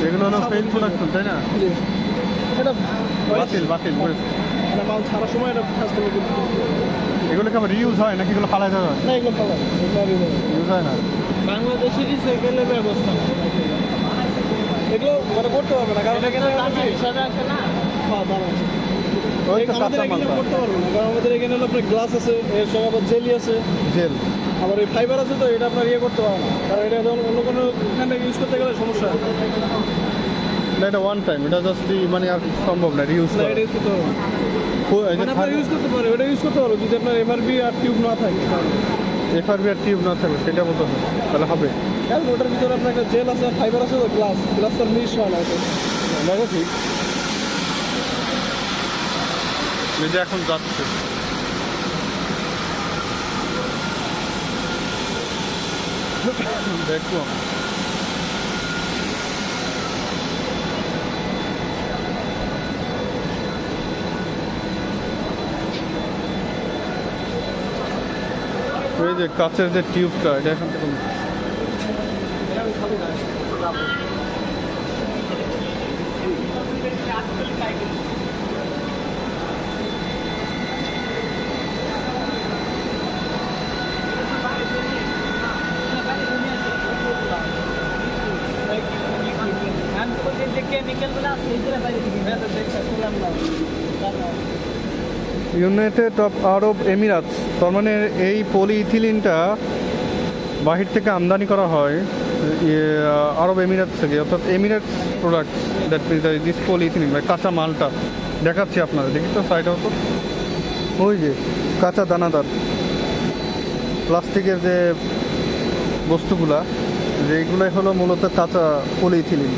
এগুলো হলো fail production, তাই না? এটা বাতিল বাতিল করেছে। এটা মাল ছাড়ার সময় এটা কাস্টমার কিন্তু এগুলো কি আবার রিউজ হয় নাকি এগুলো ফালাই দেওয়া হয়? না, এগুলো পাওয়া যায়, এগুলো আর এগুলো না। ইউজ হয় না। বাংলাদেশে রিসাইকেলের ব্যবস্থা নেই। এগুলো মানে করতে পারবে না, কারণ এখানে হিসাবে আছে না। হ্যাঁ, দাম আছে। ওই তো আমাদের কাঁচা এখানে মালটা, করতে পারবো না, কারণ আমাদের এখানে হলো আপনার গ্লাস আছে, এর সঙ্গে আবার জেলি আছে, জেল। আবার এই ফাইবার আছে, তো এটা আপনার ইয়ে করতে পারবো না, কারণ এটা যখন অন্য কোনো এখানে ইউজ করতে গেলে সমস্যা হয়। না, এটা ওয়ান টাইম, এটা জাস্ট মানে আর সম্ভব না রিউজ না, করা। এটা ইউজ করতে পারবো না। এই যে মানে আপনার ইউজ করতে পারো, এটা ইউজ করতে পারো যদি আপনার এমআরবি আর টিউব না থাকে। এফআরবি আর টিউব না থাকবে সেটা মতো হবে, তাহলে হবে। কারণ ওটার ভিতরে আপনার একটা জেল আছে, ফাইবার আছে, তো গ্লাস তো মিশ হয় না ওটা। দেখো ঠিক এই যে এখন যাচ্ছে। দেখো এই যে কাচের যে টিউবটা, এটা এখন থেকে ইউনাইটেড আরব এমিরাতস, তার মানে এই পলিইথিলিনটা বাহির থেকে আমদানি করা হয় আরব এমিরাতস থেকে, অর্থাৎ Emirates product, that means this polyethylene, মানে কাঁচা মালটা দেখাচ্ছি আপনাদের, দেখি তো সাইড হতো ওই যে কাঁচা দানাদার প্লাস্টিকের যে বস্তুগুলা, যেগুলোই হলো মূলত কাঁচা পলিইথিলিন।